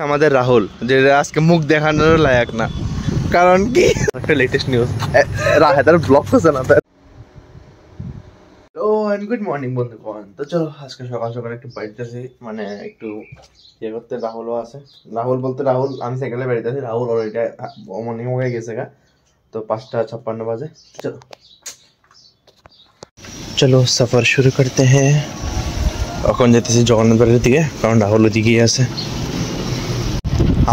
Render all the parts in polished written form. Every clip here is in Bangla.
আমাদের রাহুল যে আজকে মুখ দেখানোর লায়ক না, কারণ কি একটা লেটেস্ট নিউজ রাহেদার ব্লক করছে না তার। গুড মর্নিং বন্ধুগণ। তো চলো আজকে সকাল সকাল একটু বাড়িতেছি, মানে একটু ইয়ে করতে। রাহুলও আছে, রাহুল বলতে রাহুল, আমি সাইকেলে বাড়িতে আছি, রাহুল অলরেডি মর্নিং হয়ে গেছে গা। তো 5:56 বাজে। চলো চলো সফর শুরু করতে হ্যাঁ। এখন যেতেছি জগন্নাথ বাড়ির দিকে, কারণ রাহুল ওদিকেই আছে।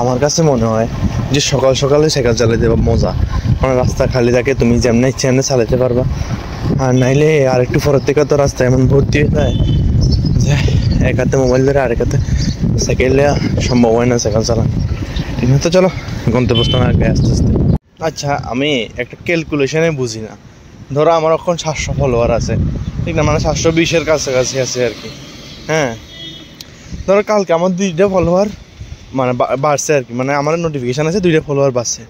আমার কাছে মনে হয় যে সকাল সকালে সাইকেল চালাতে মজা, মানে রাস্তা খালি থাকে, তুমি যেমন ইচ্ছে এমনি চালাতে পারবা। আর নাইলে আর একটু পরের থেকে তো রাস্তা এমন ভর্তি হয়ে যায় যে এক হাতে মোবাইল ধরে আরেক হাতে সাইকেল নেওয়া সম্ভব হয় না সাইকেল চালানো। ঠিক আছে, তো চলো গন্তব্যস্থানে আগে আস্তে আস্তে। আচ্ছা, আমি একটা ক্যালকুলেশনে বুঝি না। ধরো আমার এখন 700 ফলোয়ার আছে, ঠিক না, মানে 720-এর কাছাকাছি আছে আর কি। হ্যাঁ, ধরো কালকে আমার 2টা ফলোয়ার মানে বাড়ছে আর কি, মানে আমার নোটিফিকেশান আছে 2টা ফলোয়ার বাড়ছে।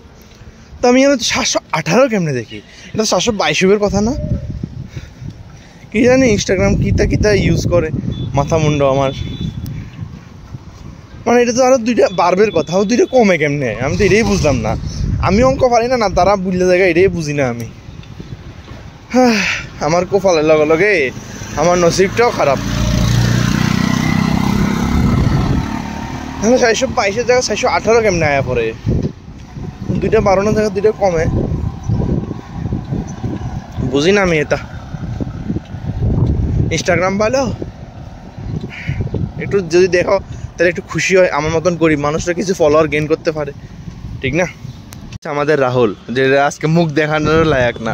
তো আমি 718 কেমনে দেখি? এটা 722-এর কথা না? কি জানি ইনস্টাগ্রাম কিতা ইউজ করে, মাথা মুন্ডো আমার। মানে এটা তো আরও 2টা বাড়বের কথা, 2টা কমে কেমনে? আমি তো এটাই বুঝলাম না। আমি অঙ্ক পারি না, তারা বুঝলে জায়গা এটাই বুঝি না আমি। হ্যাঁ, আমার কোফালের লগে লগে আমার নসিবটাও খারাপ। 722-এর জায়গায় 718 কেমনে আয়া পড়ে? 2টা বাড়ানোর জায়গায় 2টা কমে, বুঝি না আমি এটা। ইনস্টাগ্রাম ভালো, একটু যদি দেখো তাহলে একটু খুশি হয়, আমার মতন গরিব মানুষরা কিছু ফলোয়ার গেইন করতে পারে, ঠিক না? আমাদের রাহুল যে আজকে মুখ দেখানোর লায়ক না,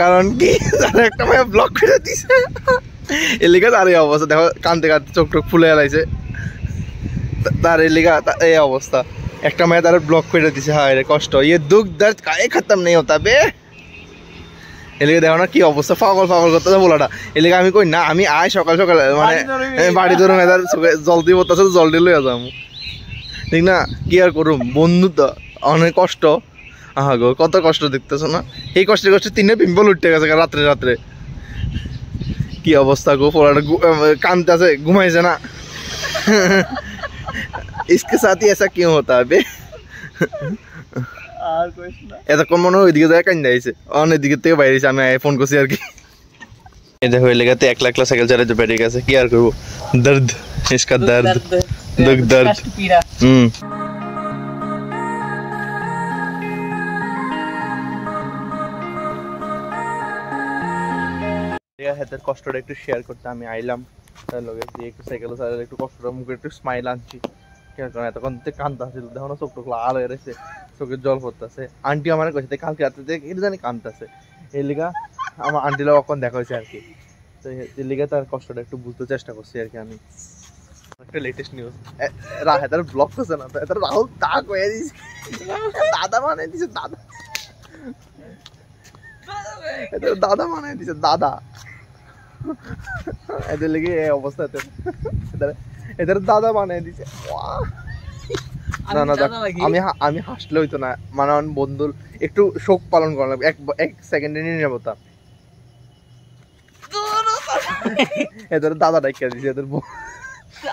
কারণ কি তারা একটা মেয়ে ব্লক করে দিছে। এর লিগা তার এই অবস্থা দেখো, কাঁদতে কাঁদতে চোখ টোক ফুলে গেলাইছে তার। এর লিগা এই অবস্থা, একটা মেয়ে তার ব্লক করে দিছে। হায় রে কষ্ট, ইয়ে দুঃখ দর্দ কায়ে খতম নেই হতা বে। এলিগে দেখো না কি অবস্থা, পাগল করতে বলাটা। এলিগে আমি কই না, আমি আয় সকাল সকাল মানে বাড়ি ধরুন এদার জল দিব, তাছাড়া জল দিয়ে লইয়া যাবো, ঠিক না? কি আর করুম, বন্ধু তো অনেক কষ্ট। আহা গো, কত কষ্ট দেখতেছো না? এই কষ্টে 3 পিম্পল উঠতে গেছে রাত্রে। কি অবস্থা গো, পোলাটা কানতে আছে, ঘুমাইছে না। इसके साथ ही ऐसा क्यों होता है बे? এতক্ষণ মনে হয় ওইদিকে যায় কান্দা আইছে, অনেক দিকে থেকে বাইরে আমি ফোন করছি আর কি। এটা হয়ে লেগাতে 1 লাখ সাইকেল চালাতে বেরিয়ে গেছে, কি আর করবো। দর্দ इसका दर्द दुख दर्द। হাতের কষ্টটা একটু শেয়ার করতে আমি আইলাম তার লগে, দিয়ে একটু সাইকেল চালাতে একটু কষ্টটা, মুখে একটু স্মাইল আনছি। এতক্ষণ কান্দা ছিল, দেখো না চোখ টোক লাল হয়ে রয়েছে, চোখের জল পড়তেছে। আন্টি আমার কাছে কালকে রাত্রে এটা জানি কান্দতেছে, এর লিগা আমার আন্টিরা কখন দেখা হয়েছে আর কি। তো এর লিগা তার কষ্টটা একটু বুঝতে চেষ্টা করছি আর কি আমি। একটা লেটেস্ট নিউজ রাহেদার ব্লক করছে না, তার রাহুল তাক হয়ে দিয়েছে, দাদা মানে দিছে, দাদা মানে দিছে দাদা। এদের লেগে এই অবস্থা, এদের দাদা বানিয়ে দিছে। না আমি হাসলে হইতো না, মানে বন্ধুর একটু শোক পালন করা লাগবে, 1 সেকেন্ডে নিরাপত্তা। এদের দাদা ডাইকা দিছে, এদের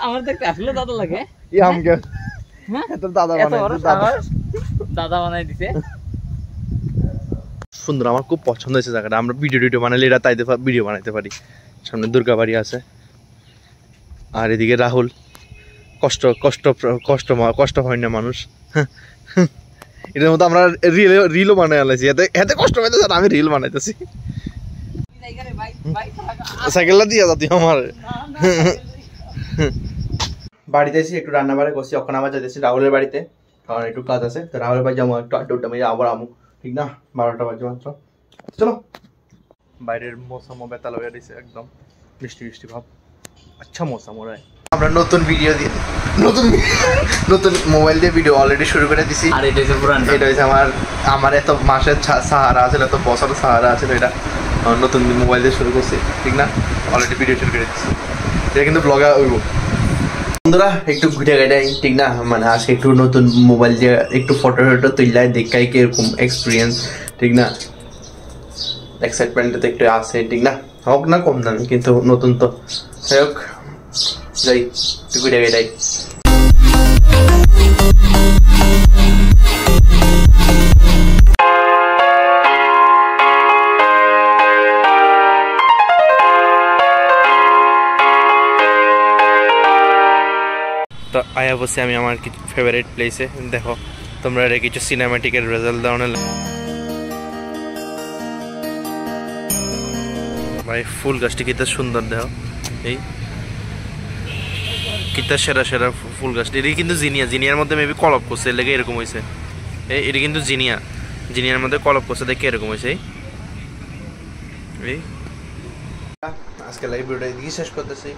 আমার দেখতে আসলে দাদা লাগে। আমাকে এদের দাদা বানাই দিছে। সুন্দর, আমার খুব পছন্দ হয়েছে জায়গাটা। আমরা ভিডিও বানালে এরা তাই ভিডিও বানাইতে পারি। সামনে দুর্গা বাড়ি আছে, আর এদিকে রাহুল। কষ্ট হয় না মানুষ, এটার মতো আমরা রিলও বানাই আলাইছি, এতে কষ্ট পাইতেছে, আমি রিল বানাইতেছি। সাইকেলটা দিয়ে যাতি আমার বাড়িতে এসে একটু রান্না বাড়ি করছি, এখন আবার যেতেছি রাহুলের বাড়িতে, কারণ একটু কাজ আছে। তো রাহুলের বাড়ি যাবো, একটু আড্ডা মেরে আবার আমু, ঠিক না? 12টা বাজে মাত্র। চলো, বাইরের মৌসুমও বেতাল হয়ে দিছে, একদম মিষ্টি ভাব। আচ্ছা মৌসুম ওরা। আমরা নতুন মোবাইল দিয়ে ভিডিও অলরেডি শুরু করে দিছি। আর এটা হচ্ছে আমার এত মাসের সাহারা আছে, এত বছরের সাহারা আছে, এটা নতুন মোবাইল দিয়ে শুরু করছি, ঠিক না? অলরেডি ভিডিও শুরু করে দিচ্ছি, এটা কিন্তু ব্লগে হইব। বন্ধুরা একটু ঘুরে গাড়াই, ঠিক না? মানে আজকে একটু নতুন মোবাইল দিয়ে একটু ফটো তুললাই, দেখাই কিরকম এক্সপিরিয়েন্স, ঠিক না? এক্সাইটমেন্টটা তো একটু আছে, ঠিক না? হোক না কম দামি, কিন্তু নতুন তো যাই হোক, যাই একটু ঘুরে গাড়াই। আয়া বসে আমি আমার কিছু ফেভারিট প্লেসে দেখো তোমরা এটা কিছু সিনেম্যাটিকের রেজাল্ট দাও না ভাই ফুল গাছটি কিতা সুন্দর দেখো এই কিতা সেরা সেরা ফুল গাছটি এটি কিন্তু জিনিয়ার মধ্যে মেবি কলপ করছে এর লেগে এরকম হয়েছে এটি কিন্তু জিনিয়ার মধ্যে কলপ করছে দেখে এরকম হয়েছে এই আজকে লাইভ ভিডিওটা এদিকে শেষ করতেছি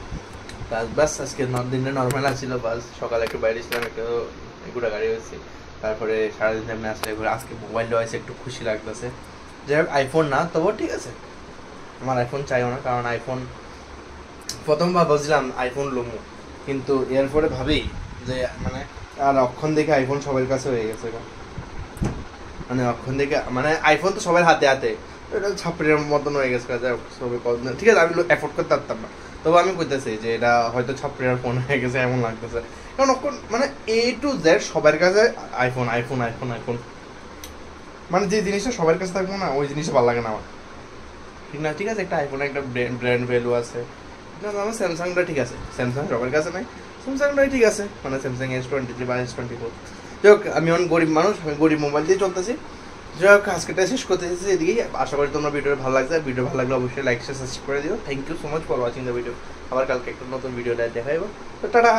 বাস আজকে দিনটা নর্মাল আসছিল বাস সকালে একটু বাইরে ছিলাম একটু ঘোরা গাড়ি হয়েছে তারপরে সারাদিন এমনি আসলে আজকে মোবাইল ডিভাইসে একটু খুশি লাগতেছে যাই হোক আইফোন না তবুও ঠিক আছে আমার আইফোন চাইও না কারণ আইফোন প্রথমবার বুঝলাম আইফোন লমু কিন্তু এরপরে ভাবি যে মানে আর অক্ষণ দেখে আইফোন সবার কাছে হয়ে গেছে মানে অক্ষণ দেখে মানে আইফোন তো সবার হাতে হাতে এটা ছাপড়ির মতন হয়ে গেছে সবাই ঠিক আছে আমি এফোর্ড করতে পারতাম না তবে আমি কইতেছি যে এটা হয়তো ছাপড়ির ফোন হয়ে গেছে এমন লাগতেছে কারণ মানে এ টু জেড সবার কাছে আইফোন আইফোন আইফোন আইফোন মানে যে জিনিসটা সবার কাছে থাকবো না ওই জিনিসটা ভালো লাগে না আমার ঠিক না ঠিক আছে একটা আইফোনের একটা ব্র্যান্ড ভ্যালু আছে আমার স্যামসাংটা ঠিক আছে স্যামসাং সবার কাছে নাই স্যামসাংটাই ঠিক আছে মানে স্যামসাং S23 বা S24 যাই হোক আমি অনেক গরিব মানুষ আমি গরিব মোবাইল দিয়ে চলতেছি যাই হোক আজকেটা শেষ করতে এসেছি এদিকেই আশা করি তোমরা ভিডিও ভালো লাগছে ভিডিও ভালো লাগলে অবশ্যই লাইক শেয়ার সাবস্ক্রাইব করে দিও thank you so much for watching the video আবার কালকে একটা নতুন ভিডিও দেখাইবো তো টাটা